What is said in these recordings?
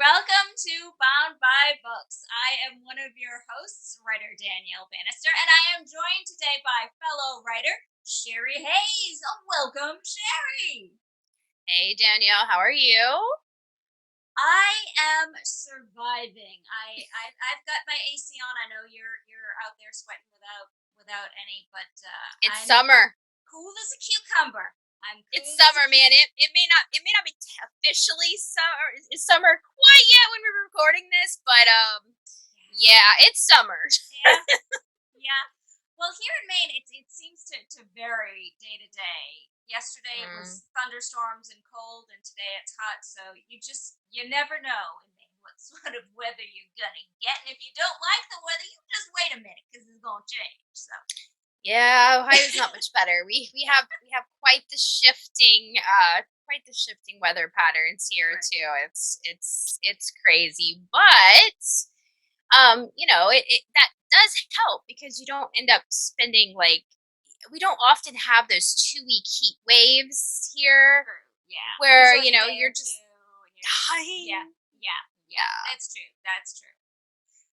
Welcome to Bound by Books. I am one of your hosts, writer Danielle Bannister, and I am joined today by fellow writer Sherry Hayes. Welcome, Sherry. Hey Danielle, how are you? I am surviving. I've got my AC on. I know you're out there sweating without any, but It's I'm summer. cool as a cucumber. I'm It's cool as a summer, man. It may not be officially summer quite yet when we're recording this, but yeah, it's summer. yeah. Yeah. Well, here in Maine, it seems to vary day to day. Yesterday it Mm. was thunderstorms and cold, and today it's hot. So you never know in Maine what sort of weather you're gonna get. And if you don't like the weather, you just wait a minute because it's gonna change. So Yeah, Ohio's not much better. We have quite the shifting weather patterns here right. too. It's crazy, but it that does help because you don't end up spending like we don't often have those 2 week heat waves here True. Yeah. where Usually like a day you're or just two, and you're just yeah, dying. yeah, yeah. Yeah, That's true. That's true.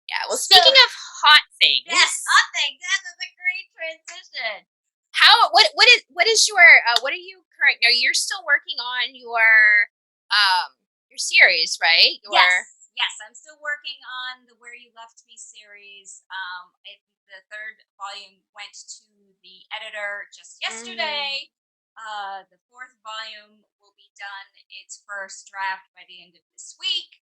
yeah. Well, So speaking of hot yes, things, I think that is a great transition. what are you current? No, you're still working on your series, right? Your Yes, I'm still working on the Where You Left Me series. The third volume went to the editor just mm, yesterday. The fourth volume will be done its first draft by the end of this week.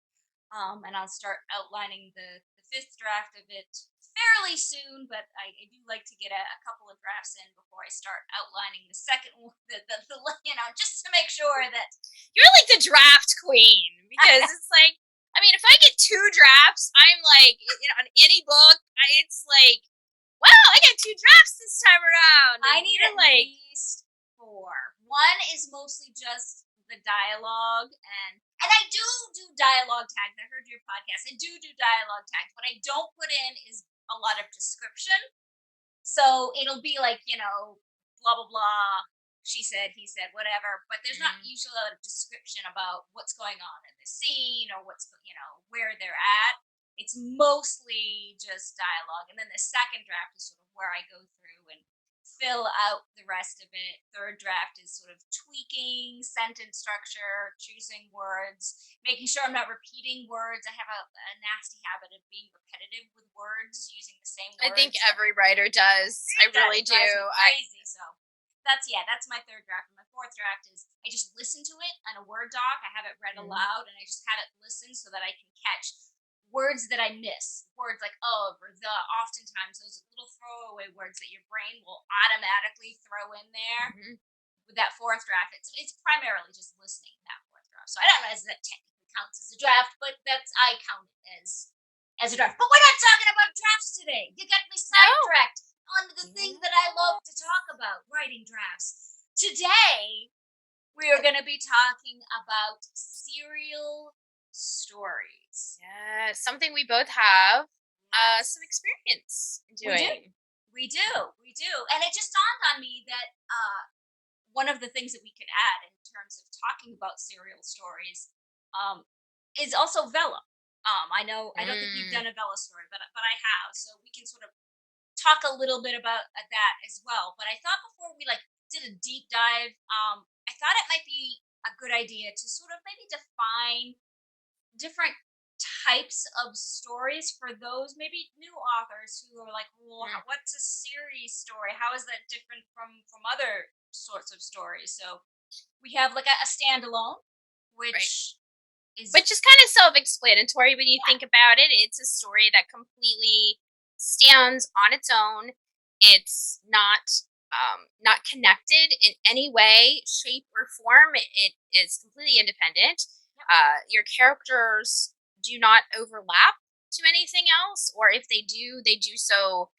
And I'll start outlining the fifth draft of it fairly soon, but I do like to get a couple of drafts in before I start outlining the second one, just to make sure that you're like the draft queen because it's like I mean, if I get 2 drafts, I'm like on any book, it's like wow, I got 2 drafts this time around, I and need you're at like least four. One is mostly just the dialogue, and I do dialogue tags. I heard your podcast. I do dialogue tags. What I don't put in is a lot of description. So it'll be like, blah blah blah. She said, he said, whatever. But there's not mm, usually a lot of description about what's going on in the scene or where they're at. It's mostly just dialogue, and then the second draft is sort of where I go through and fill out the rest of it. Third draft is sort of tweaking sentence structure, choosing words, making sure I'm not repeating words. I have a nasty habit of being repetitive with words, using the same I think words. every writer does. I really It do. drives me crazy. So that's my third draft. And my fourth draft is I just listen to it on a Word doc. I have it read Mm, aloud, and I just have it listen so that I can catch words that I miss. Words like of or the. Oftentimes those little throwaway words that your brain will automatically throw in there. mhm. With that fourth draft, it's primarily just listening that fourth draft. So I don't know if that technically counts as a draft, but that's I count it as a draft. But we're not talking about drafts today. You got me No. sidetracked on the thing that I Yeah. love to talk about, writing drafts. Today, we are going to be talking about serial stories. Yeah, something we both have some Yes, experience we do. doing. We do. And it just dawned on me that one of the things that we could add in terms of talking about serial stories um, is also Vela. I don't think you've Mm, done a Vela story, but I have, so we can sort of talk a little bit about that as well. But I thought before we did a deep dive, I thought it might be a good idea to sort of maybe define different types of stories for those maybe new authors who are like, well, mm, what's a series story? How is that different from other sorts of stories? So we have like a standalone, right. which is Which is kind of self-explanatory when you yeah, think about it. It's a story that completely stands on its own. It's not connected in any way, shape, or form. It is completely independent. yep, Your characters do not overlap to anything else, or if they do so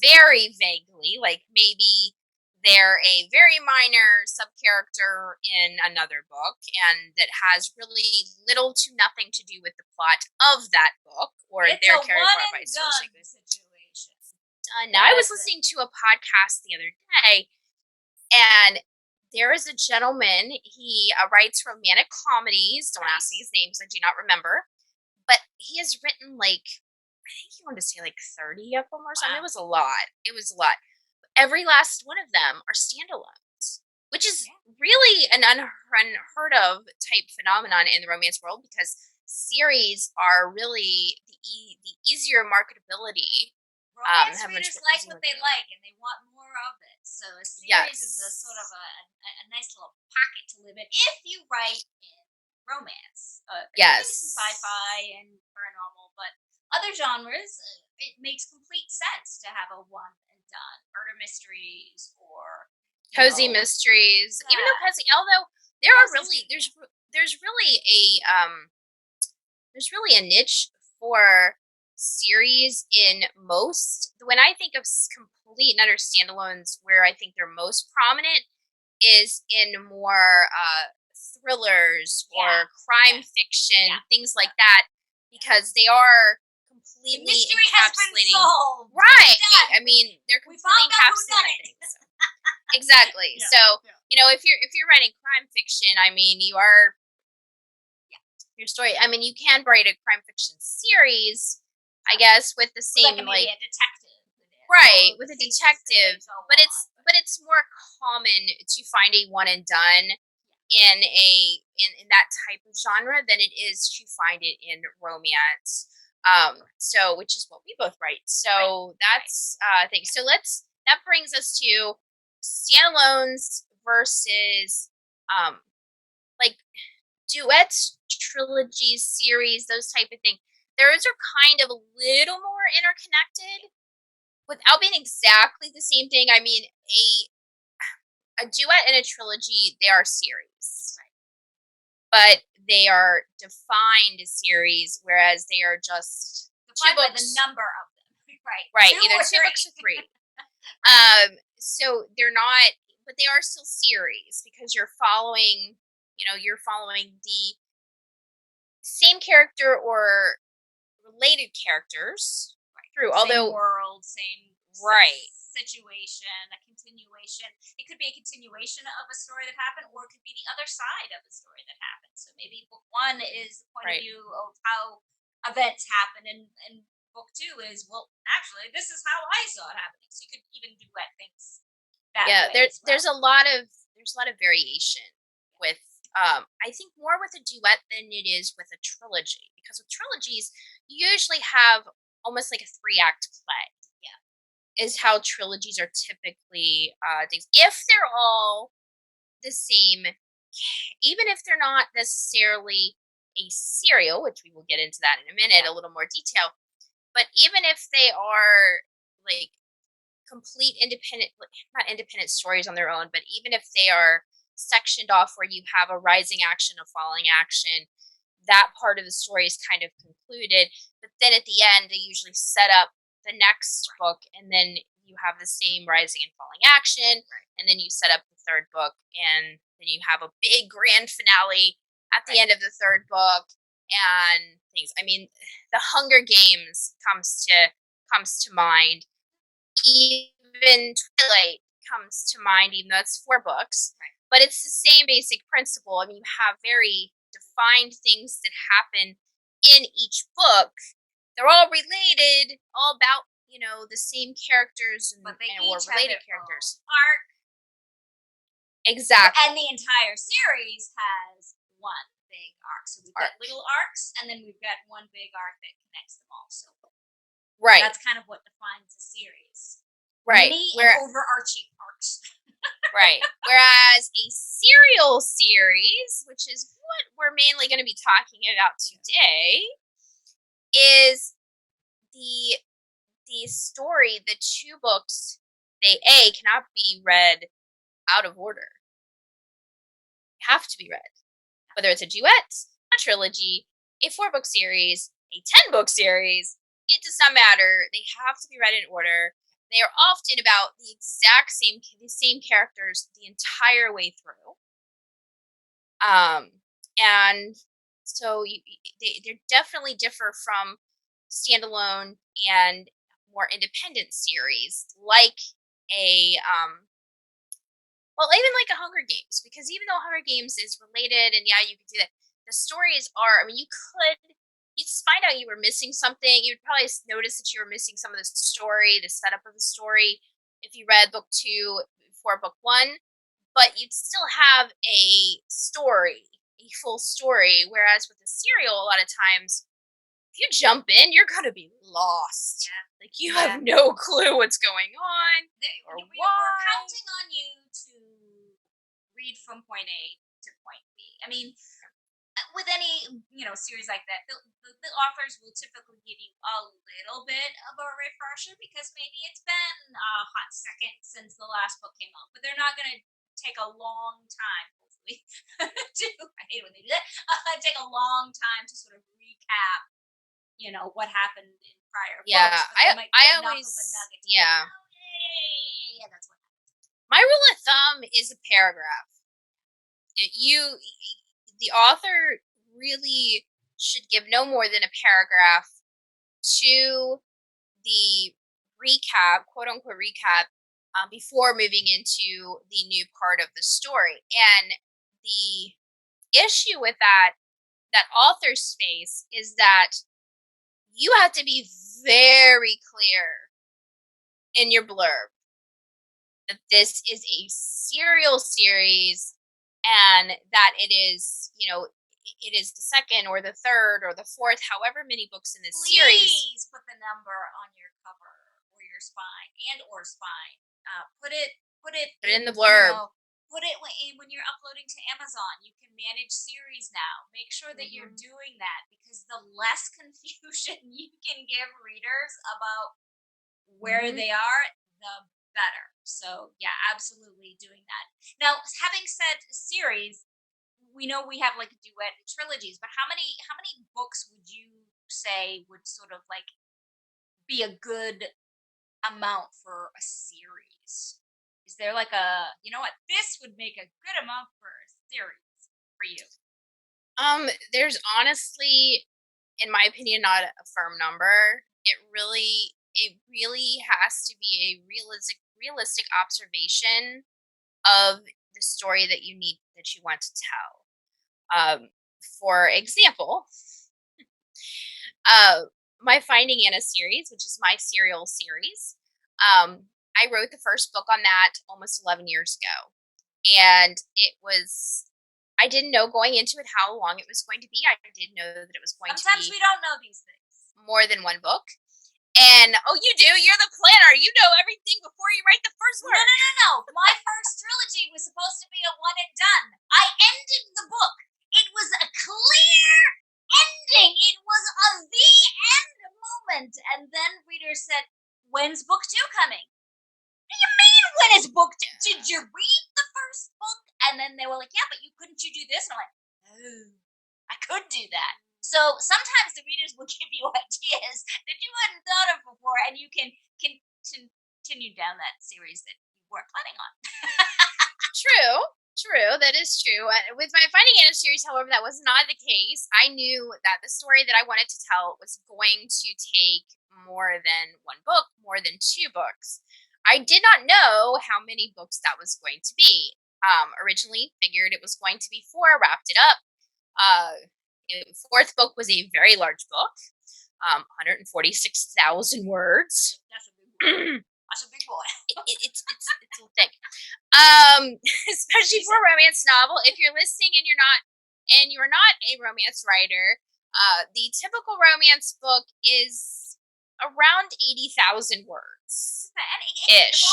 very vaguely. Like maybe they're a very minor sub character in another book and that has really little to nothing to do with the plot of that book or it's their a character one or and vice versa. done situation. Now I was That's it. listening to a podcast the other day, and there is a gentleman. He writes romantic comedies. Don't ask me Nice. his names; I do not remember. but he has written like I think he wanted to say like 30 of them or something. It Wow. was a lot. It was a lot. Every last one of them are standalones, which is Yeah. really an unheard of type phenomenon in the romance world because series are really the easier marketability. Romance Have much readers more like easy what they marketability. like and they want more of it. So a series is a sort of Yes. a nice little pocket to live in if you write in romance. Maybe some Yes. sci-fi and paranormal, but other genres, it makes complete sense to have a one and done murder mysteries or Cozy mysteries. Even though yeah, cozy, although there are cozy's really good. Yeah. there's really a niche for series in most. When I think of complete and utter standalones, where I think they're most prominent is in more thrillers Yeah. or crime Yeah. fiction, Yeah. things like that, because they are The completely mystery has been encapsulating. solved. It's Right. I done. mean, they're We completely found out who done encapsulating it. things. Exactly. Yeah. So, Yeah. if you're writing crime fiction, I mean, you are your story. I mean, you can write a crime fiction series, I guess, with the With like same maybe a detective. right, All with the a cases that they detective, go but on. it's more common to find a one and done in that type of genre than it is to find it in romance. So which is what we both write. Right. So that's thing. So that brings us to standalones versus um like duets, trilogies, series, those type of thing. Those are kind of a little more interconnected without being exactly the same thing. I mean, a duet and a trilogy, they are series, but they are defined as series, whereas they are just two Defined by the books. number of them. Right. Right, Two either or two three. books or three. So they're not, but they are still series because you're following the same character or related characters through. Same Although, world, same right, situation, a continuation. It could be a continuation of a story that happened, or it could be the other side of a story that happened. So maybe book one is the point of right. view of how events happen, and book two is, well, actually, this is how I saw it happening. So you could even duet things that Yeah, way as well. there's a lot of variation with I think more with a duet than it is with a trilogy because with trilogies you usually have almost like a three-act play. Yeah. Is how trilogies are typically things. If they're all the same, even if they're not necessarily a serial, which we will get into that in a minute, a little more detail. But even if they are like complete independent, not independent stories on their own, but even if they are sectioned off where you have a rising action, a falling action, that part of the story is kind of concluded. But then at the end, they usually set up the next book, and then you have the same rising and falling action, and then you set up the third book, and then you have a big grand finale at the end of the third book, and things. I mean, the Hunger Games comes to mind. Even Twilight comes to mind, even though it's four books. But it's the same basic principle. I mean, you have very defined things that happen in each book. They're all related, all about, the same characters But they or each have related their characters. own arc. Exactly. And the entire series has one big arc. So we've got little arcs, and then we've got one big arc that connects them all. So Right. that's kind of what defines a series. Right. Mini and overarching arcs. Right. Whereas a serial series, which is what we're mainly going to be talking about today, is the story, the two books, they cannot be read out of order. Have to be read. Whether it's a duet, a trilogy, a 4-book series, a 10-book series, it does not matter. They have to be read in order. They are often about the same characters the entire way through. And so they definitely differ from standalone and more independent series, like a well, even like a Hunger Games, because even though Hunger Games is related, and yeah, you could do that. The stories are. I mean, you could. you just find out you were missing something. You'd probably notice that you were missing some of the story, the setup of the story, if you read book 2 before book 1, but you'd still have a story, a full story. Whereas with a serial, a lot of times, if you jump in, you're gonna be lost. Yeah. Like you have no clue what's going on or We're why. counting on you to read from point A to point B. I mean, with any series like that, the authors will typically give you a little bit of a refresher because maybe it's been a hot second since the last book came out, but they're not going to take a long time, hopefully, to I hate when they do that. Take a long time to sort of recap, what happened in prior Yeah, books, but there might be I enough always, of a nugget to yeah. go, oh, yeah, that's what My rule of thumb is a paragraph. The author really should give no more than a paragraph to the recap, quote unquote recap, before moving into the new part of the story. And the issue with that author's face is that you have to be very clear in your blurb that this is a serial series and that it is, it is the second or the third or the fourth, however many books in this series. Please put the number on your cover or your spine or spine. Put it in the blurb. Put it when you're uploading to Amazon. You can manage series now. Make sure that you're doing that because the less confusion you can give readers about where they are, the better. So yeah, absolutely doing that. Now, having said series, we know we have like duet trilogies, but how many books would you say would sort of like be a good amount for a series? Is there like a, this would make a good amount for a series for you? There's honestly, in my opinion, not a firm number. It really has to be a realistic observation of the story that you want to tell. For example, my Finding Anna series, which is my serial series, I wrote the first book on that almost 11 years ago. And I didn't know going into it how long it was going to be. I did know that it was going to be. Sometimes we don't know these things. More than one book. And, oh, you do? You're the planner. You know everything before you write the first word. No. My first trilogy was supposed to be a one and done. I ended the book. It was a clear ending. It was a the end moment. And then readers said, when's book 2 coming? What do you mean, when is book 2? Did you read the first book? And then they were like, yeah, but couldn't you do this? And I'm like, oh, I could do that. So sometimes the readers will give you ideas that you hadn't thought of before, and you can continue down that series that you weren't planning on. True. That is true. With my Finding Anna series, however, that was not the case. I knew that the story that I wanted to tell was going to take more than one book, more than 2 books. I did not know how many books that was going to be. Originally figured it was going to be 4, wrapped it up. Fourth book was a very large book, 146,000 words. That's a big boy. That's a big boy. It's a little thick. Especially for a romance novel. If you're listening and you're not a romance writer, the typical romance book is around 80,000 words. Ish.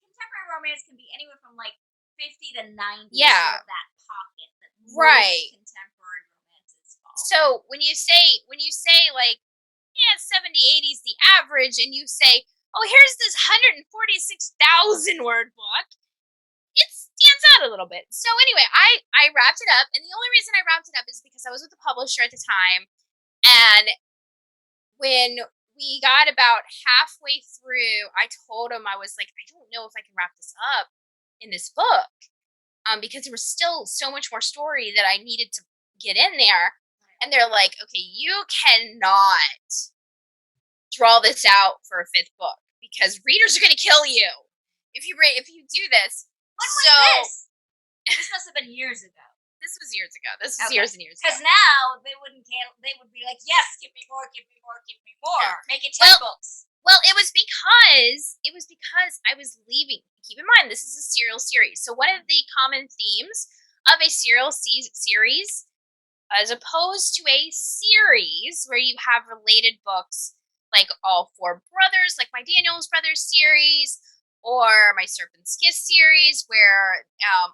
Contemporary romance can be anywhere from like 50 to 90. Yeah. Sort of that pocket that right. Contemporary romances fall. So when you say like, 70, 80 is the average, and you say, oh, here's this 146,000 word book, it stands out a little bit. So anyway, I wrapped it up, and the only reason I wrapped it up is because I was with the publisher at the time, and when we got about halfway through, I told him, I was like, I don't know if I can wrap this up in this book, because there was still so much more story that I needed to get in there. And they're like, okay, you cannot draw this out for a 5th book because readers are going to kill you if you do this. When was this? This must have been years ago. This was years ago. This was Okay. years and years ago. Because now they wouldn't care. They would be like, yes, give me more, give me more, give me more. Yeah. Make it 10 books. Well, it was because I was leaving. Keep in mind, this is a serial series. So one of the common themes of a serial series, as opposed to a series where you have related books like All Four Brothers, like my Daniels Brothers series, or my Serpent's Kiss series, where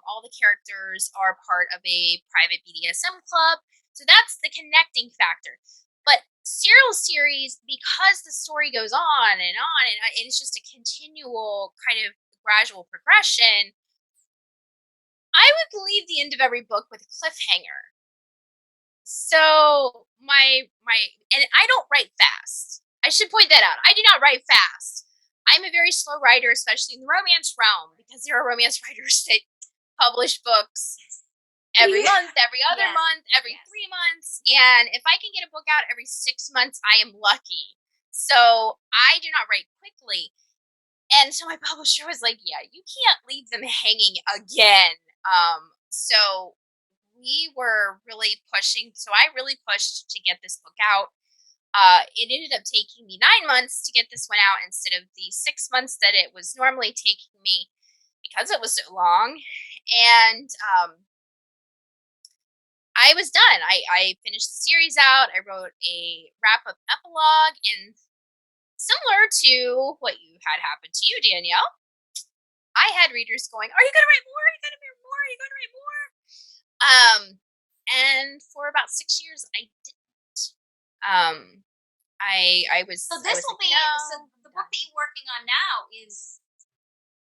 all the characters are part of a private BDSM club. So that's the connecting factor. But serial series, because the story goes on, and it's just a continual kind of gradual progression, I would leave the end of every book with a cliffhanger. So and I don't write fast. I should point that out. I do not write fast. I'm a very slow writer, especially in the romance realm, because there are romance writers that publish books every month, every other month, every 3 months. And if I can get a book out every 6 months, I am lucky. So I do not write quickly. And so my publisher was like, yeah, you can't leave them hanging again. So we were really pushing. So I really pushed to get this book out. It ended up taking me 9 months to get this one out instead of the 6 months that it was normally taking me because it was so long. And I was done. I finished the series out. I wrote a wrap-up epilogue, and similar to what you had happened to you, Danielle, I had readers going, are you going to write more? Are you going to write more? Are you going to write more? And for about 6 years, I didn't. I was. So this will be. So the book that you're working on now is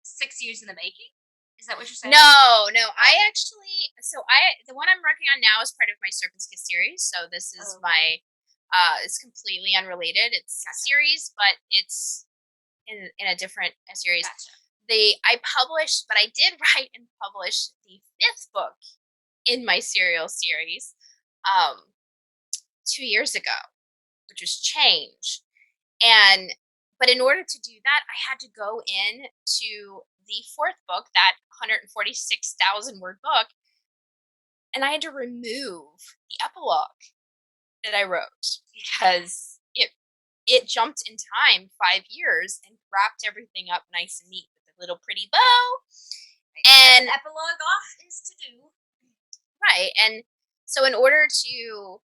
6 years in the making. Is that what you're saying? No. I actually. So the one I'm working on now is part of my Serpent's Kiss series. So this is my. It's completely unrelated. It's a series, but it's in a different series. Gotcha. I published, but I did write and publish the 5th book in my serial series 2 years ago, which was Change. But in order to do that, I had to go in to the 4th book, that 146,000 word book, and I had to remove the epilogue that I wrote because it jumped in time 5 years and wrapped everything up nice and neat with a little pretty bow. And an epilogue off is to do. Right. And so in order to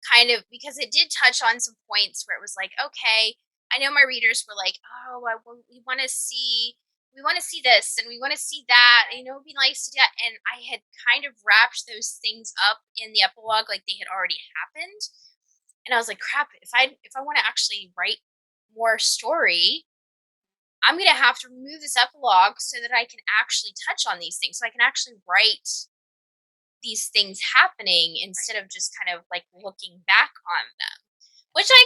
kind of, because it did touch on some points where it was like, okay, I know my readers were like, oh, we want to see this and we want to see that. And, it'd be nice to do that. And I had kind of wrapped those things up in the epilogue like they had already happened. And I was like, crap, if I want to actually write more story, I'm going to have to remove this epilogue so that I can actually touch on these things. So I can actually write these things happening instead of just kind of like looking back on them, which I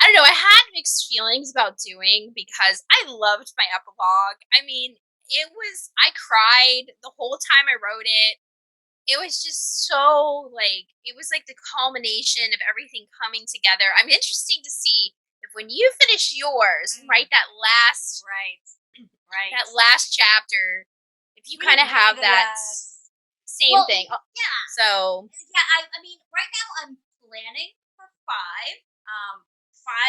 don't know, I had mixed feelings about doing because I loved my epilogue. I mean, I cried the whole time I wrote it. It was just so it was like the culmination of everything coming together. I'm interested to see if when you finish yours, write that last, that last chapter, if you kind of have that same thing. Yeah. So. Yeah, I mean, right now I'm planning for 5.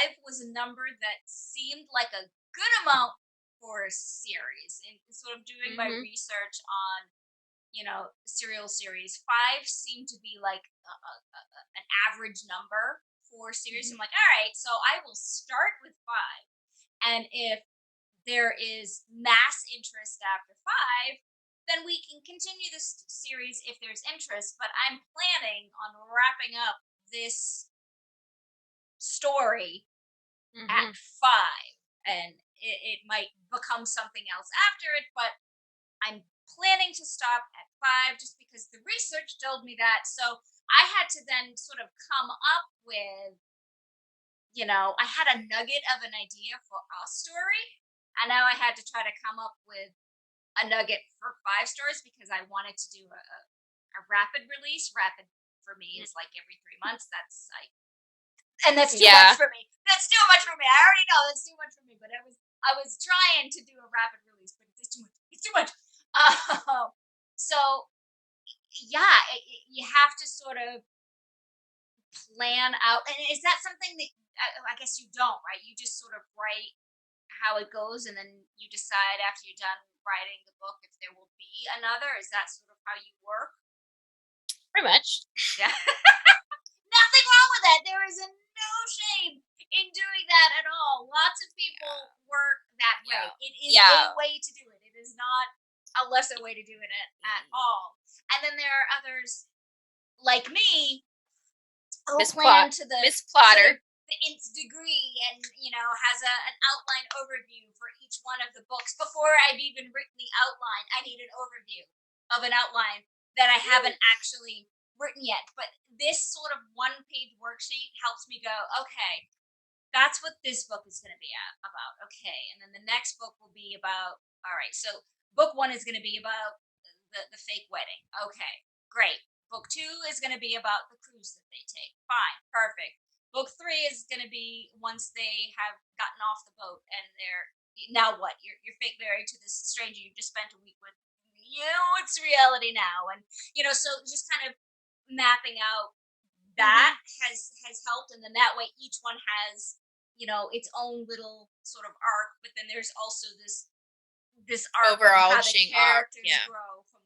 5 was a number that seemed like a good amount for a series. And so I'm doing my research on, serial series. 5 seemed to be like an average number for series. I'm like, all right, so I will start with 5. And if there is mass interest after 5, then we can continue this series if there's interest. But I'm planning on wrapping up this story at 5, and it might become something else after it, but I'm planning to stop at 5 just because the research told me that. So I had to then sort of come up with, I had a nugget of an idea for a story, and now I had to try to come up with a nugget for 5 stories because I wanted to do a rapid release. Rapid for me is like every 3 months. That's too much for me. That's too much for me. I already know that's too much for me. But I was trying to do a rapid release, but it's too much. It's too much. So yeah, you have to sort of plan out. And is that something that I guess you don't, right? You just sort of write how it goes, and then you decide after you're done writing the book if there will be another. Is that sort of how you work? Pretty much. Yeah. Nothing wrong with that. There is no shame in doing that at all. Lots of people work that Yeah. way. It is Yeah. a way to do it. It is not a lesser way to do it at all. And then there are others like me who Miss plan Plot, to the Miss sort of Plotter. the nth degree, and has an outline overview for each one of the books. Before I've even written the outline, I need an overview of an outline that I haven't actually written yet. But this sort of one-page worksheet helps me go, okay, that's what this book is going to be about. Okay, and then the next book will be about. All right, so book one is going to be about the fake wedding. Okay, great. Book two is going to be about the cruise that they take. Fine, perfect. Book three is going to be once they have gotten off the boat and they're now what? You're fake married to this stranger you've just spent a week with. It's reality now, and so just kind of mapping out Hmm. that has helped, and then that way each one has its own little sort of arc, but then there's also this arc of how the Overarching arc. characters Yeah. grow from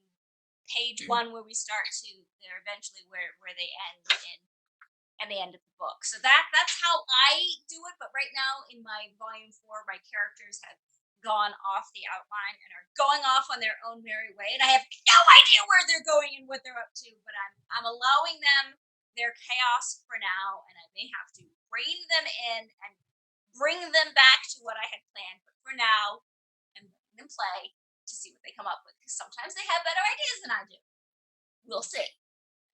page one where we start to they're eventually where they end in and the end of the book. So that's how I do it. But right now in my volume four, my characters have gone off the outline and are going off on their own merry way, and I have no idea where they're going and what they're up to. But I'm allowing them their chaos for now, and I may have to rein them in and bring them back to what I had planned. But for now, I'm letting them play to see what they come up with, because sometimes they have better ideas than I do. We'll see.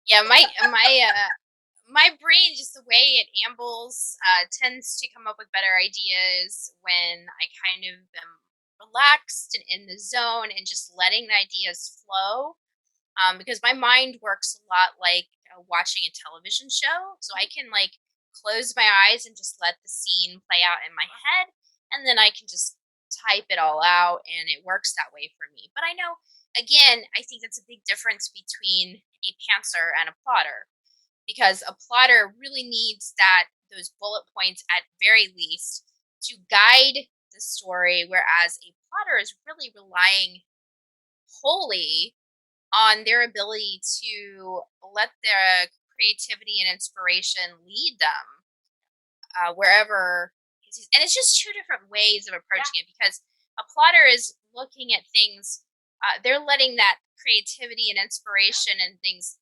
Yeah. My brain, just the way it ambles, tends to come up with better ideas when I kind of am relaxed and in the zone and just letting the ideas flow. Because my mind works a lot like watching a television show, so I can like close my eyes and just let the scene play out in my head, and then I can just type it all out, and it works that way for me. But I know, again, I think that's a big difference between a pantser and a plotter, because a plotter really needs that those bullet points at very least to guide the story, whereas a plotter is really relying wholly on their ability to let their creativity and inspiration lead them wherever. And it's just two different ways of Yeah. approaching it, because a plotter is looking at things, they're letting that creativity and inspiration and things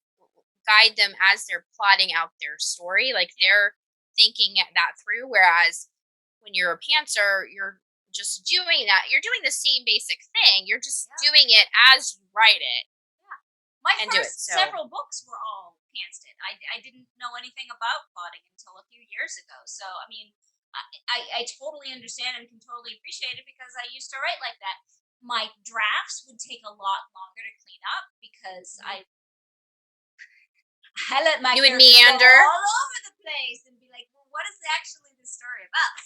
guide them as they're plotting out their story. Like they're thinking that through. Whereas when you're a pantser, you're just doing that. You're doing the same basic thing. You're just Yeah. doing it as you write it Yeah. My and do it. first So several books were all pantsed. I didn't know anything about plotting until a few years ago. So, I mean, I totally understand and can totally appreciate it because I used to write like that. My drafts would take a lot longer to clean up because mhm. I let my You would characters go meander. all over the place and be like, well, what is actually this story about?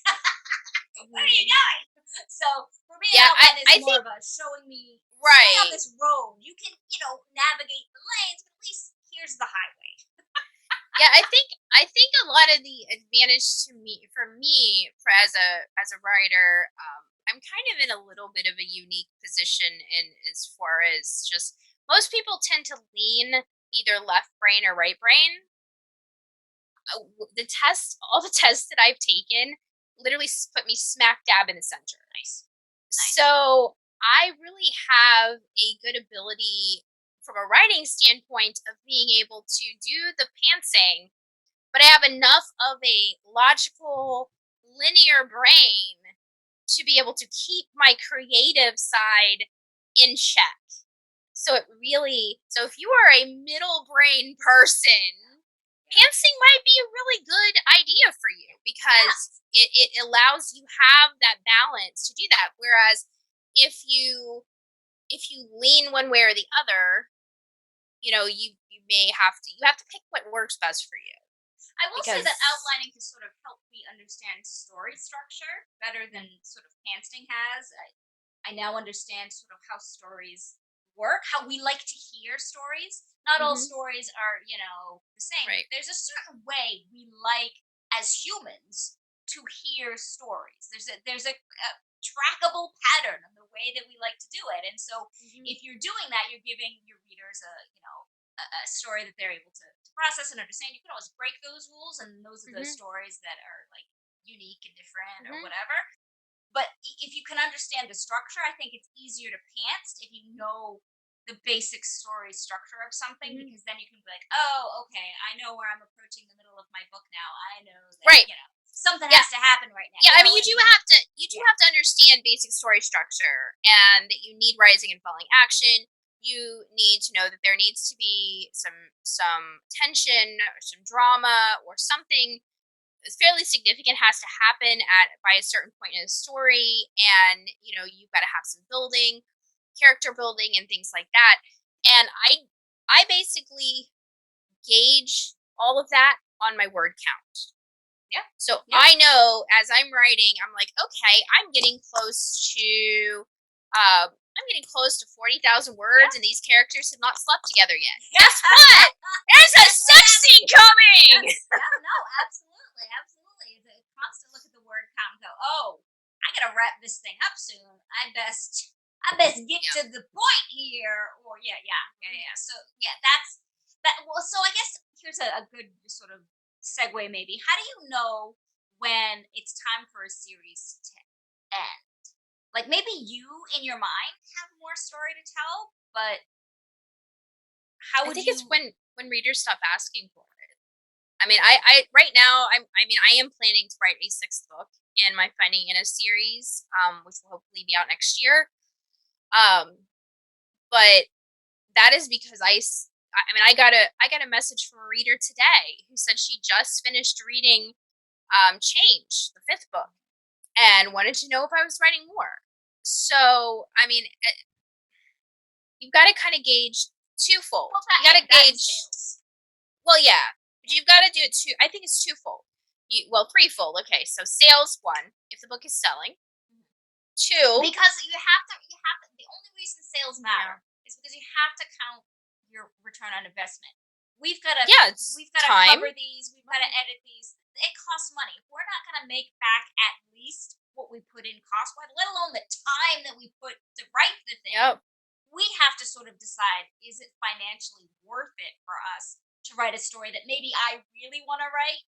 Where are you Mhm. going? So for me, an Yeah, outline is I more think of a showing me stay on right. this road. You can, navigate the lanes, but at least here's the highway. Yeah, I think a lot of the advantage to me for me for as a writer, I'm kind of in a little bit of a unique position in as far as just most people tend to lean either left brain or right brain. The test, all the tests that I've taken, literally put me smack dab in the center. Nice, nice. So I really have a good ability from a writing standpoint of being able to do the pantsing, but I have enough of a logical, linear brain to be able to keep my creative side in check. So if you are a middle brain person, Yeah, pantsing might be a really good idea for you, yeah, because it allows you have that balance to do that. Whereas if you lean one way or the other, you have to pick what works best for you. I will say that Because outlining has sort of helped me understand story structure better than sort of pantsing has. I now understand sort of how stories work, how we like to hear stories. Not all Mhm. stories are, the same, but Right. there's a certain way we like as humans to hear stories. There's a trackable pattern of the way that we like to do it. And so Mhm. if you're doing that, you're giving your readers a story that they're able to process and understand. You can always break those rules, and those are the Mhm. stories that are like unique and different or Mhm. whatever. But if you can understand the structure, I think it's easier to pants if you know the basic story structure of something, Mhm. because then you can be like, oh, okay, I know where I'm approaching the middle of my book now. I know that, Right. something Yeah. has to happen right now. Yeah, You I know mean, what I mean? you do Yeah. have to understand basic story structure, and that you need rising and falling action. You need to know that there needs to be some tension or some drama or something fairly significant has to happen at by a certain point in the story, and you've got to have some building, character building, and things like that. And I basically gauge all of that on my word count. Yeah. So Yeah. I know as I'm writing, I'm like, okay, I'm getting close to 40,000 Yeah. words, and these characters have not slept together yet. Guess what? There's a Guess what sex happened? scene coming. Yes. Yeah. No. Absolutely. Absolutely. It's a constant look at the word count and go, oh, I gotta wrap this thing up soon. I best get Yeah. to the point here. Or yeah, yeah, yeah, Mhm. yeah. So yeah, that's that. Well, so I guess here's a good sort of segue. Maybe, how do you know when it's time for a series to end? Like maybe you in your mind have more story to tell, but how I would think it's you? when readers stop asking for it. I mean, I right now I am planning to write a sixth book in my Finding Anna series, which will hopefully be out next year. Um, but that is because I mean, I got a message from a reader today who said she just finished reading Change, the fifth book, and wanted to know if I was writing more. So, I mean, you've got to kind of gauge twofold. Well, that You got yeah, to that gauge, entails. well, yeah, but you've got to do it two. I think it's twofold. Well, threefold. Okay, so sales one, if the book is selling. Two, Because you have to, the only reason sales yeah, matter is because you have to count your return on investment. We've got to yeah, it's we've got to time, cover these, we've got to money. edit these. It costs money. If we're not going to make back at least what we put in cost wise, let alone the time that we put to write the thing, Yep. we have to sort of decide, is it financially worth it for us to write a story that maybe I really want to write,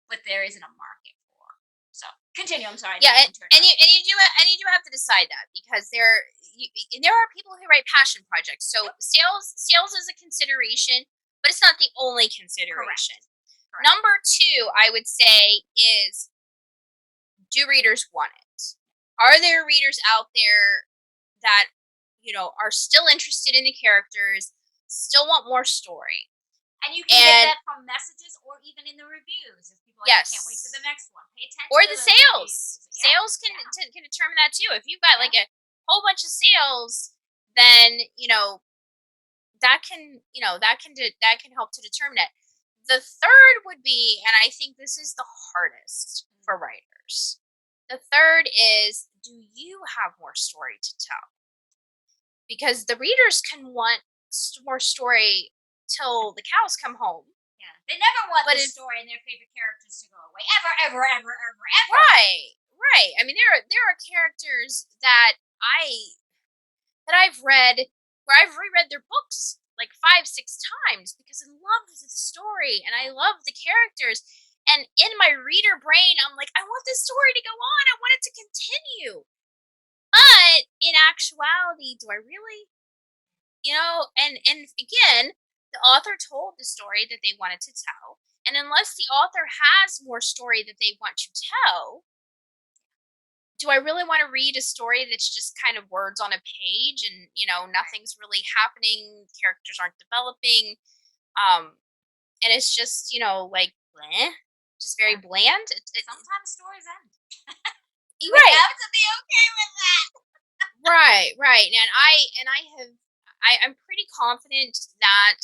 but there isn't a market for. So continue. I'm sorry, I Yeah, didn't mean to interrupt. and you do have to decide that, because there are people who write passion projects. So Yep. sales is a consideration, but it's not the only consideration. Correct. Correct. Number two, I would say, is, do readers want it? Are there readers out there that are still interested in the characters, still want more story? And you can get And that from messages or even in the reviews. If people are like, I can't wait for yes, the next one. Pay or attention to the those sales. reviews. Yeah. Sales Yeah. can determine that too. If you've got Yeah. like a whole bunch of sales, then that can help to determine it. The third would be, and I think this is the hardest for writers. The third is, do you have more story to tell? Because the readers can want more story till the cows come home. Yeah. They never want But the if story and their favorite characters to go away. Ever, ever, ever, ever, ever. right, right. I mean, there are characters that I've read where I've reread their books like 5, 6 times because I love the story and I Yeah. love the characters. And in my reader brain, I'm like, I want this story to go on. I want it to continue. But in actuality, do I really? And again, the author told the story that they wanted to tell. And unless the author has more story that they want to tell, do I really want to read a story that's just kind of words on a page, and nothing's really happening, characters aren't developing, um and it's just like bleh, just very Yeah. bland. Sometimes stories end. You're We right, have to be okay with that. right, I'm pretty confident that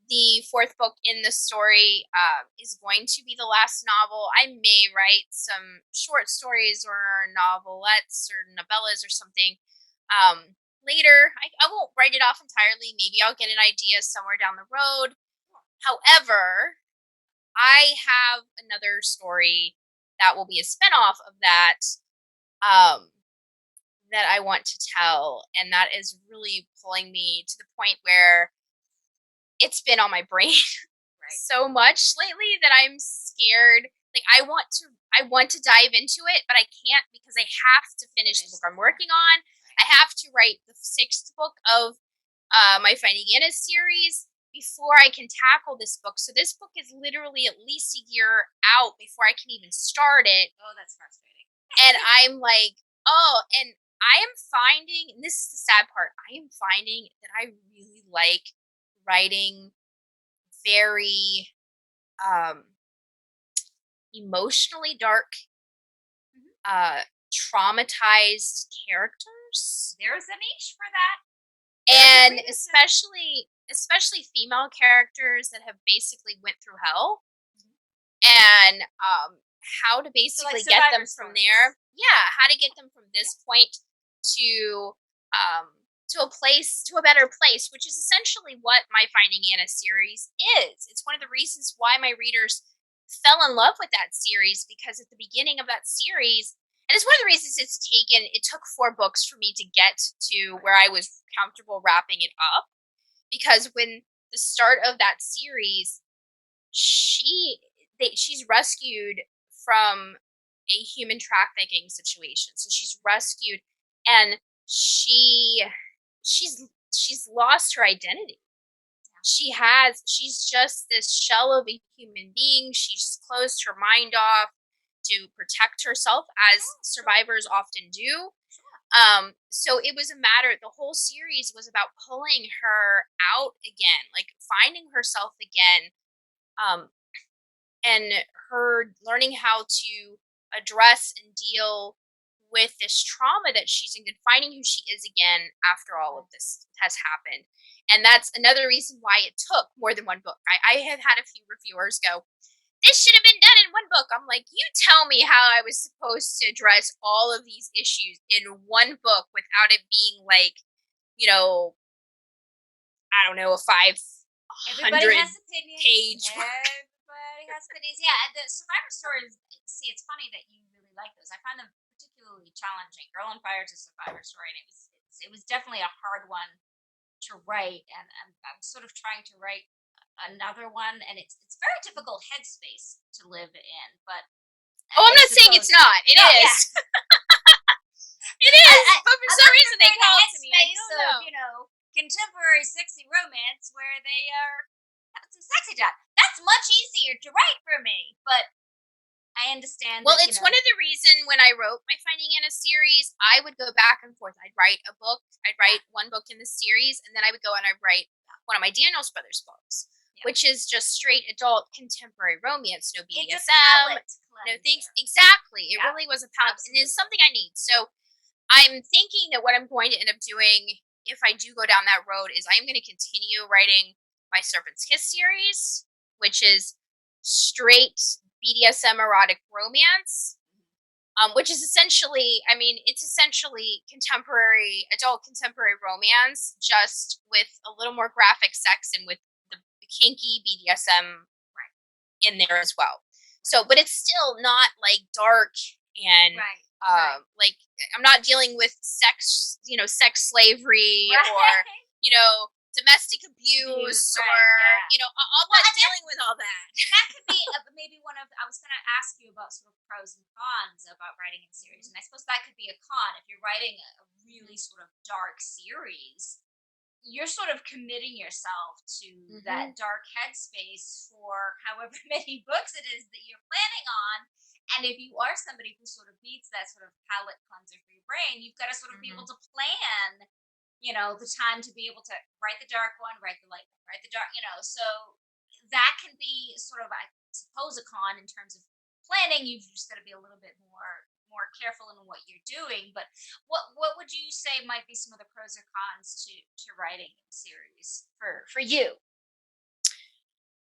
the fourth book in the story is going to be the last novel. I may write some short stories or novelettes or novellas or something later. I won't write it off entirely. Maybe I'll get an idea somewhere down the road. However, I have another story that will be a spinoff of that, um, that I want to tell, and that is really pulling me to the point where it's been on my brain Right. so much lately that I'm scared. Like I want to dive into it, but I can't because I have to finish the book I'm working on. I have to write the 6th book of my Finding Anna series before I can tackle this book. So this book is literally at least a year out before I can even start it. Oh, that's frustrating. And I'm like, oh, and I am finding, and this is the sad part, I am finding that I really like writing very emotionally dark, traumatized characters. There's a niche for that. And especially female characters that have basically went through hell, and how to basically get them from there. Yeah, how to get them from this point to a place, to a better place, which is essentially what my Finding Anna series is. It's one of the reasons why my readers fell in love with that series, because at the beginning of that series, and it's one of the reasons it took 4 books for me to get to where I was comfortable wrapping it up, because when the start of that series, she's rescued from a human trafficking situation. So she's rescued, and she's lost her identity. She's just this shell of a human being. She's closed her mind off to protect herself, as survivors often do. So it was the whole series was about pulling her out again, like finding herself again, and her learning how to address and deal with this trauma that she's in, and finding who she is again after all of this has happened. And that's another reason why it took more than 1 book. I have had a few reviewers go, this should have been done in 1 book. I'm like, you tell me how I was supposed to address all of these issues in 1 book without it being like, I don't know, a 500 Everybody has opinions. page. Everybody has opinions. Yeah, the survivor stories. See, it's funny that you really like those. I find them particularly challenging. Girl on Fire is a survivor story, and it was definitely a hard one to write. And I'm sort of trying to write another one, and it's very difficult headspace to live in. But I'm not saying it's not. It is. It is. But for some reason they call it to me. I don't know. Contemporary sexy romance where they are having some sexy time. That's much easier to write for me. But I understand. Well, it's one of the reasons when I wrote my Finding Anna series, I would go back and forth. I'd write a book. I'd write 1 book in the series, and then I would go and I'd write one of my Daniels Brothers books, which is just straight adult contemporary romance, no BDSM, no things. Exactly. It really was a palette, and it's something I need. So I'm thinking that what I'm going to end up doing, if I do go down that road, is I'm going to continue writing my Serpent's Kiss series, which is straight BDSM erotic romance, which is essentially, it's essentially adult contemporary romance, just with a little more graphic sex and with the kinky BDSM in there as well. So, but it's still not like dark and like I'm not dealing with sex slavery or domestic abuse or I'm not dealing with all that. That could be maybe I was going to ask you about sort of pros and cons about writing a series, and I suppose that could be a con. If you're writing a really sort of dark series, you're sort of committing yourself to that dark headspace for however many books it is that you're planning on. And if you are somebody who sort of needs that sort of palate cleanser for your brain, you've got to sort of be able to plan, the time to be able to write the dark one, write the light one, write the dark, so that can be sort of, I suppose, a con in terms of planning. You've just got to be a little bit more careful in what you're doing. But what would you say might be some of the pros or cons to writing a series for you?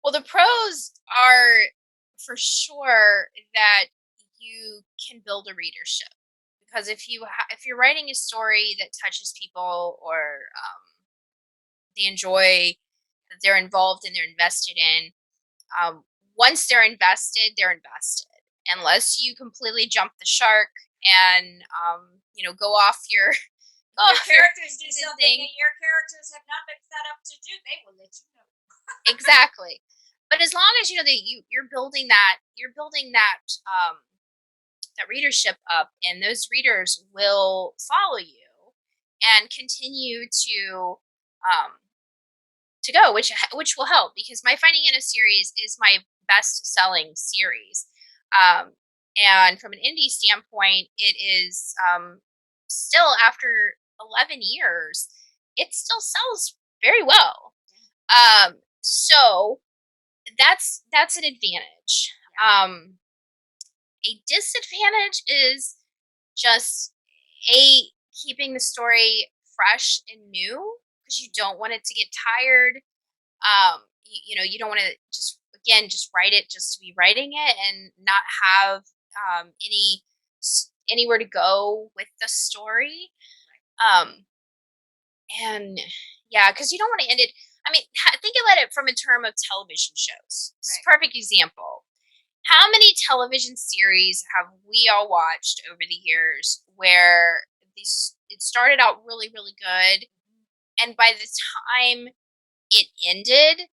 Well, the pros are for sure that you can build a readership, because if you're writing a story that touches people, or they enjoy, that they're involved and they're invested in, once they're invested. Unless you completely jump the shark and go off your go Your off your characters do something thing. that your characters have not been set up to do, they will let you know. Exactly. But as long as you know that you're building that readership up, and those readers will follow you and continue to go, which will help, because My Finding Anna series is my best selling series. And from an indie standpoint, it is still, after 11 years, it still sells very well. So that's an advantage. A disadvantage is just keeping the story fresh and new, because you don't want it to get tired. You don't want to just write it just to be writing it, and not have anywhere to go with the story. And yeah, because you don't want to end it. I mean, think about it from a term of television shows. This is a perfect example. How many television series have we all watched over the years where it started out really, really good, and by the time it ended,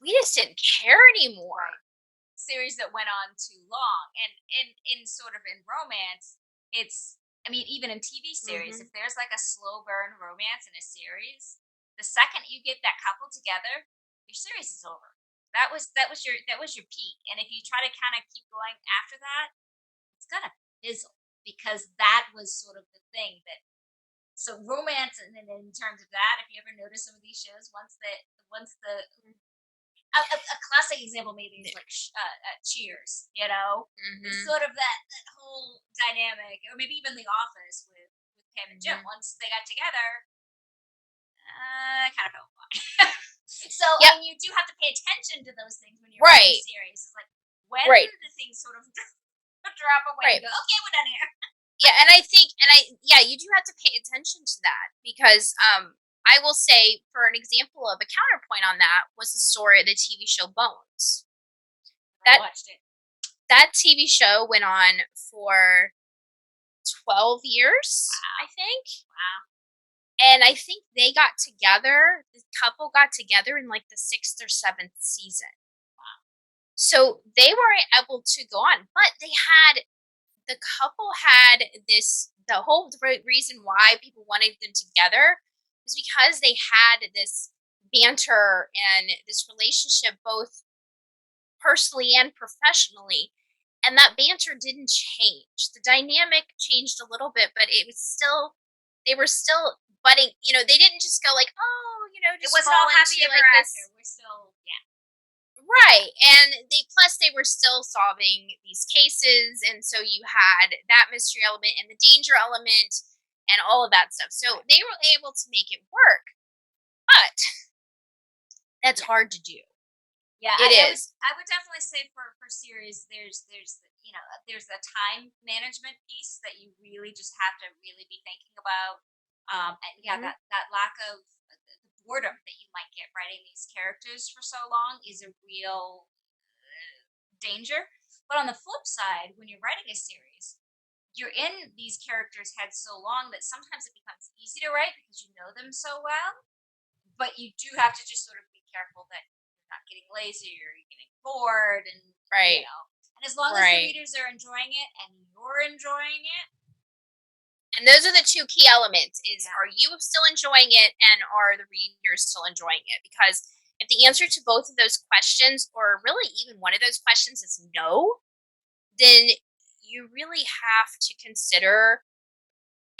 we just didn't care anymore. Series that went on too long, and in sort of in romance, even in TV series, if there's like a slow burn romance in a series, the second you get that couple together, your series is over. That was your peak, and if you try to kind of keep going after that, it's gonna fizzle, because that was sort of the thing that. So romance, and then in terms of that, if you ever notice some of these shows, once the a classic example maybe is like Cheers, It's sort of that whole dynamic, or maybe even The Office with Pam and Jim. Once they got together, kind of fell apart. So Yep. you do have to pay attention to those things when you're writing a series. It's like, when do the things sort of drop away and go, okay, we're done here. Yeah, you do have to pay attention to that, because I will say, for an example of a counterpoint on that, was the TV show Bones. I watched it. That TV show went on for 12 years, wow. I think. Wow. And I think the couple got together in like the 6th or 7th season. Wow. So they weren't able to go on, but the couple had the whole reason why people wanted them together was because they had this banter and this relationship, both personally and professionally. And that banter didn't change. The dynamic changed a little bit, but they were still budding. They didn't just go like, just it wasn't all happy ever like after. We're still, yeah. Right, and they were still solving these cases, and so you had that mystery element and the danger element and all of that stuff. So they were able to make it work, but that's hard to do. Yeah, it is. I would definitely say for series, there's a time management piece that you really just have to really be thinking about. And that lack of the boredom that you might get writing these characters for so long is a real danger. But on the flip side, when you're writing a series, you're in these characters' heads so long that sometimes it becomes easy to write because you know them so well. But you do have to just sort of be careful that you're not getting lazy or you're getting bored, and And as long as the readers are enjoying it and you're enjoying it. And those are the two key elements, are you still enjoying it, and are the readers still enjoying it? Because if the answer to both of those questions, or really even one of those questions, is no, then you really have to consider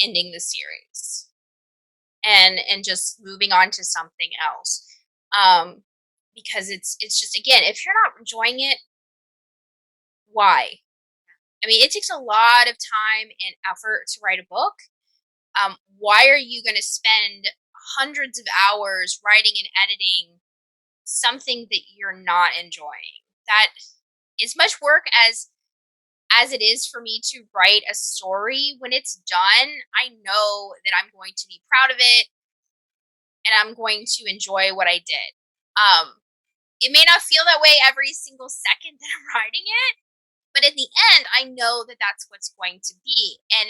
ending the series and just moving on to something else. Because it's just, again, if you're not enjoying it, why? I mean, it takes a lot of time and effort to write a book. Why are you going to spend hundreds of hours writing and editing something that you're not enjoying? That is much work as as it is for me to write a story, when it's done, I know that I'm going to be proud of it and I'm going to enjoy what I did. It may not feel that way every single second that I'm writing it, but in the end, I know that that's what's going to be, and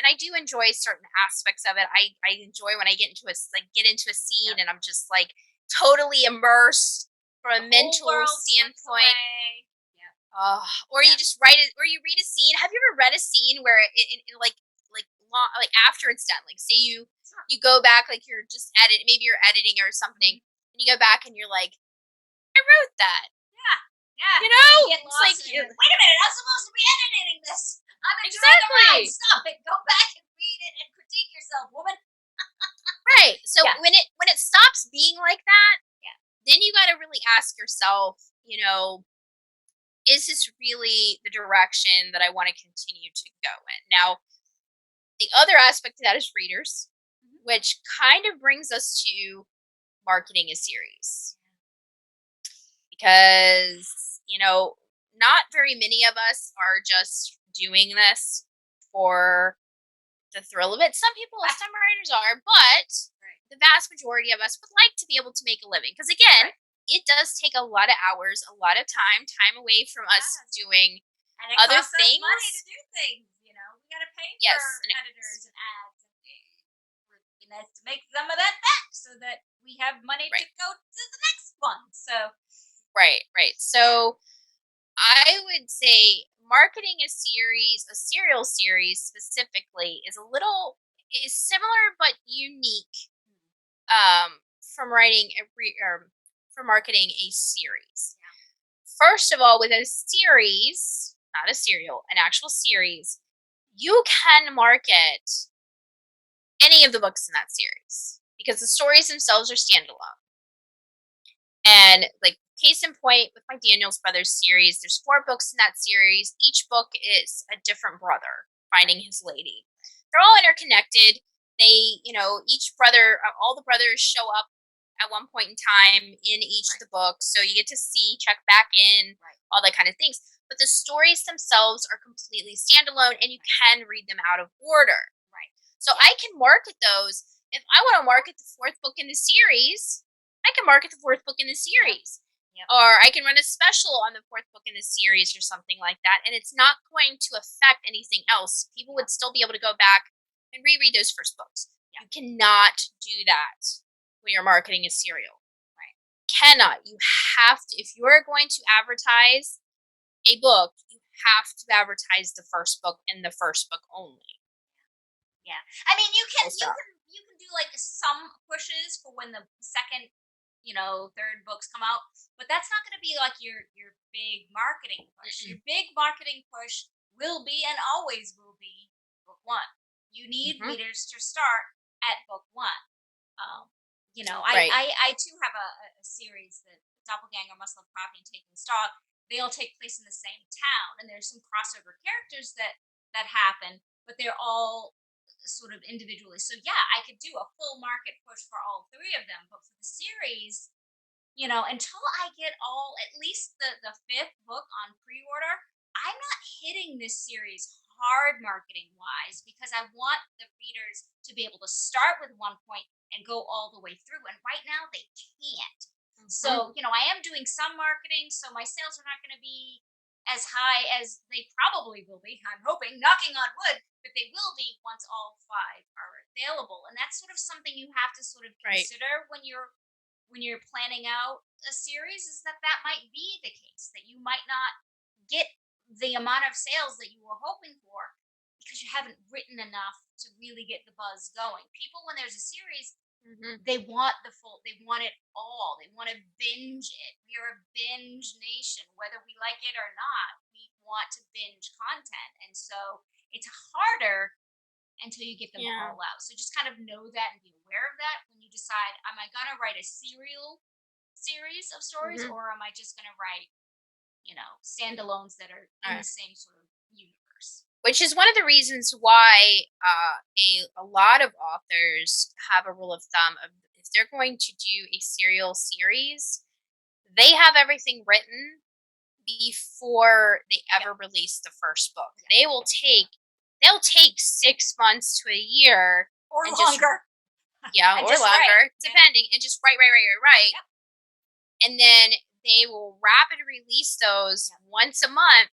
I do enjoy certain aspects of it. I enjoy when I get into a scene Yep. and I'm just like totally immersed from a The whole mental world slips standpoint. away. Yep. Or you Yeah. just write it, or you read a scene. Have you ever read a scene where like after it's done, like say Sure. you go back, like you're just maybe you're editing or something, and you go back and you're like, I wrote that. Yeah. Yeah. You know, You get it's lost like and you're like, wait a minute, I'm supposed to be editing this. I'm enjoying the ride. exactly. Stop it. Go back and read it and critique yourself, woman. Right. So Yeah. when it stops being like that, Yeah. then you got to really ask yourself, is this really the direction that I want to continue to go in? Now, the other aspect of that is readers, Mhm. which kind of brings us to marketing a series. Because, not very many of us are just doing this for the thrill of it. Some writers are, but Right. the vast majority of us would like to be able to make a living. Because again, Right. it does take a lot of hours, a lot of time away from us Yes. doing And it other costs us money to things. do things. We got to pay Yes, for and editors and ads. And it would be nice to make some of that back so that we have money to right, go to the next one. So, right. So I would say marketing a serial series specifically, is similar but unique from writing from marketing a series. yeah. First of all, with a series, not a serial, an actual series, you can market any of the books in that series because the stories themselves are standalone. And like case in point with my Daniels Brothers series, there's 4 books in that series. Each book is a different brother finding his lady. They're all interconnected. Each brother, all the brothers show up at one point in time in each of the books, so you get to see, check back in, all that kind of things. But the stories themselves are completely standalone, and you can read them out of order. Right. So I can market those. If I want to market the 4th book in the series, I can market the 4th book in the series. Yep. Or I can run a special on the 4th book in the series or something like that. And it's not going to affect anything else. People would still be able to go back and reread those first books. Yep. You cannot do that when you're marketing a serial. Right. Cannot. You have to, if you're going to advertise a book, you have to advertise the first book and the first book only. Yeah. I mean, you can Full stop. do like some pushes for when the second, third books come out, but that's not going to be like your big marketing push. Mm-mm. Your big marketing push will be and always will be book one. You need Mhm. readers to start at book one. Right. I too have a series that Doppelganger, Must Love Coffee, and Taking Stock. They all take place in the same town, and there's some crossover characters that happen, but they're all sort of individually. So yeah, I could do a full market push for all 3 of them, but for the series, until I get at least the 5th book on pre-order, I'm not hitting this series hard marketing wise because I want the readers to be able to start with one point and go all the way through. And right now they can't. So, I am doing some marketing, so my sales are not going to be as high as they probably will be. I'm hoping, knocking on wood, that they will be once all 5 are available. And that's sort of something you have to sort of Right. consider when you're planning out a series, is that might be the case, that you might not get the amount of sales that you were hoping for because you haven't written enough to really get the buzz going. People, when there's a series, Mhm. they want it all. They want to binge it. We are a binge nation, whether we like it or not. We want to binge content. And so it's harder until you get them Yeah. all out. So just kind of know that and be aware of that when you decide, am I going to write a serial series of stories, Mhm. or am I just going to write, standalones that are in the Alright. same sort of universe? Which is one of the reasons why a lot of authors have a rule of thumb of if they're going to do a serial series, they have everything written before they ever release the first book. They'll take 6 months to a year or and longer. or longer, depending, and just write. Yep. And then they will rapid release those once a month.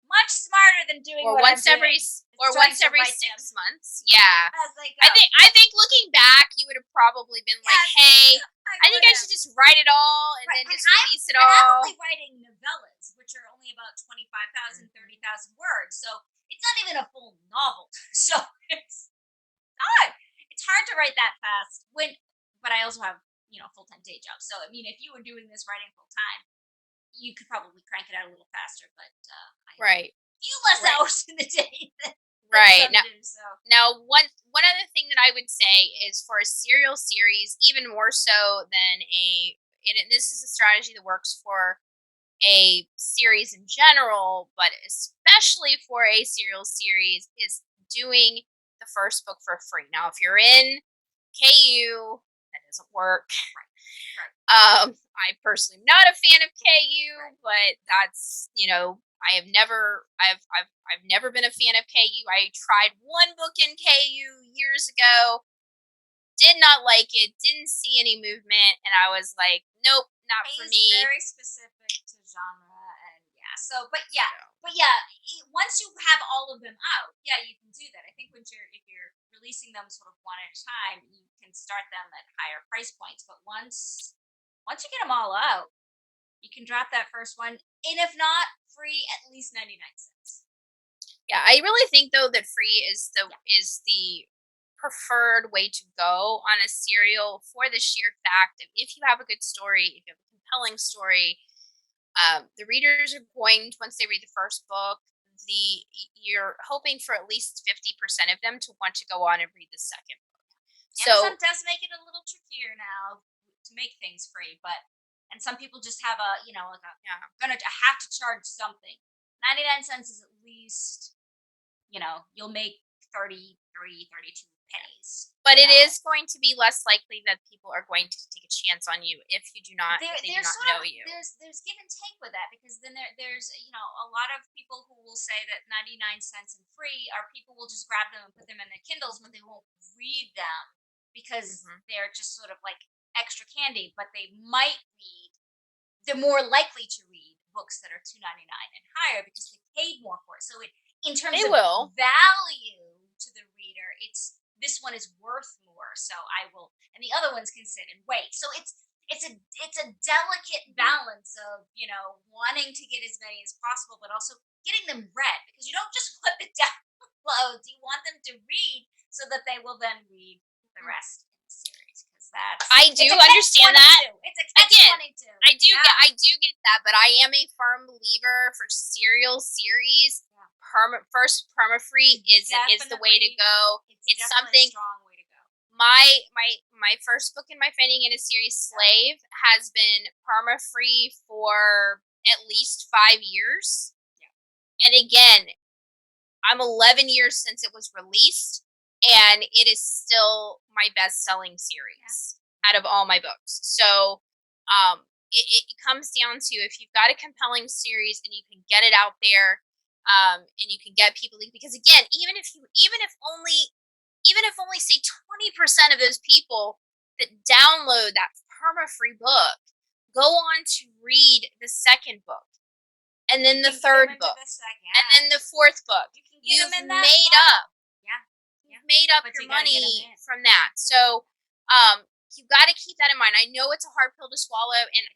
Much smarter than doing or what once I'm every doing. or once every 6 months. Yeah. As they go. I think looking back, you would have probably been like, "Hey, I think I should just write it all and then just release it all." I'm only writing novellas, which are only about 25,000, 30,000 words, so it's not even a full novel. So it's hard. It's hard to write that fast. But I also have full-time day job. So I mean, if you were doing this writing full time, you could probably crank it out a little faster. But I have few less hours in the day than some do. So now, one other thing that I would say is for a serial series, even more so than and this is a strategy that works for a series in general, but especially for a serial series, is doing the first book for free. Now, if you're in KU, that doesn't work. I personally am not a fan of KU, but that's I've never been a fan of KU. I tried one book in KU years ago, did not like it, didn't see any movement, and I was like, nope, not for me. Very specific to genre, and once you have all of them out, you can do that. I think if you're releasing them sort of one at a time, you can start them at higher price points. But once you get them all out, you can drop that first one, and if not free, at least 99¢. Yeah, I really think though that free is the preferred way to go on a serial for the sheer fact of if you have a good story, if you have a compelling story, the readers are going once they read the first book, you're hoping for at least 50% of them to want to go on and read the second book. Amazon does make it a little trickier now to make things free, and some people just have I have to charge something. 99¢is at least, you'll make 33, 32 pennies. But it is going to be less likely that people are going to take a chance on you if you do not know you. There's give and take with that, because then there's a lot of people who will say that 99¢ and free are people will just grab them and put them in their Kindles, but they won't read them because they're just sort of like extra candy, but they're more likely to read books that are $2.99 and higher because they paid more for it. So in terms of value to the reader, this one is worth more. So I will, and the other ones can sit and wait. So it's a delicate balance of wanting to get as many as possible, but also getting them read, because you don't just want the downloads. You want them to read so that they will then read the rest in the series. I do understand that. It's a catch-22. I do get that, but I am a firm believer for serial series. Perma-free is the way to go. It's something. A strong way to go. My first book in my Finding in a Series, Slave, has been perma-free for at least 5 years. Yeah. And again, I'm 11 years since it was released, and it is still my best-selling series out of all my books. So it comes down to, if you've got a compelling series and you can get it out there, and you can get people, because again, even if only say 20% of those people that download that perma-free book go on to read the second book, and then the third book, and then the fourth book, you've made up your money from that. So you got to keep that in mind. I know it's a hard pill to swallow, and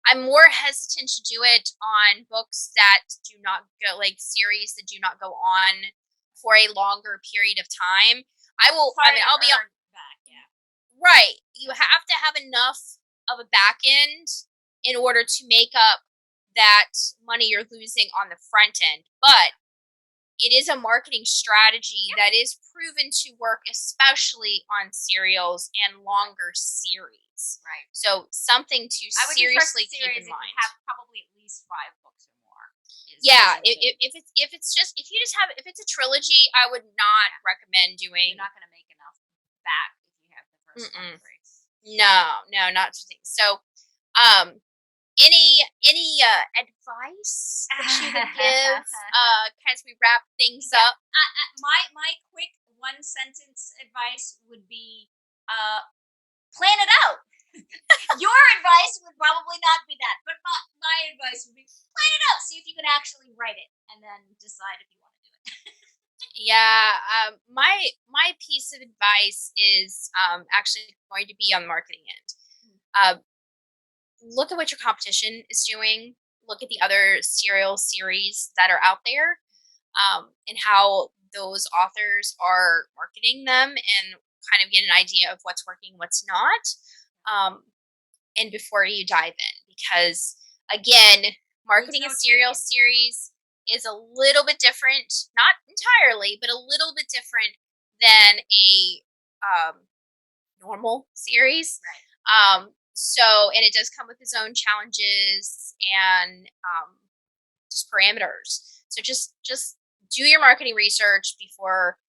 I'm more hesitant to do it on books that do not go, like series that do not go on for a longer period of time. I'll be on back, right. You have to have enough of a back end in order to make up that money you're losing on the front end. But it is a marketing strategy that is proven to work, especially on serials and longer series. Right. So something to seriously keep in mind. Have probably at least 5 books or more. If it's a trilogy, I would not recommend doing. You're not going to make enough back if you have the first one free. No, not for things. So, Any advice that you would give as we wrap things up? My quick one sentence advice would be plan it out. Your advice would probably not be that, but my advice would be plan it out. See if you can actually write it, and then decide if you want to do it. Yeah, my piece of advice is actually going to be on the marketing end. Uh, Look at what your competition is doing. Look at the other serial series that are out there, and how those authors are marketing them, and kind of get an idea of what's working, what's not. And before you dive in, because again, marketing a serial series is a little bit different, not entirely, but a little bit different than a normal series. Right. So, and it does come with its own challenges and just parameters. So just do your marketing research before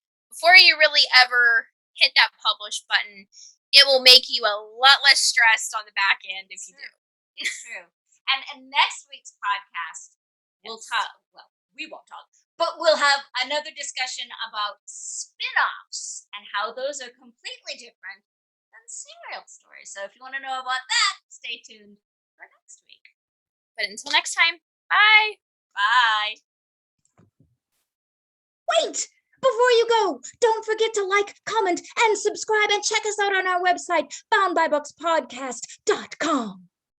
you really ever hit that publish button. It will make you a lot less stressed on the back end if you do. It's true. And next week's podcast, we'll talk. Well, we won't talk, but we'll have another discussion about spin-offs and how those are completely different than serial stories. So if you want to know about that, stay tuned for next week. But until next time, bye. Bye. Wait! Before you go, don't forget to like, comment, and subscribe, and check us out on our website, boundbybookspodcast.com.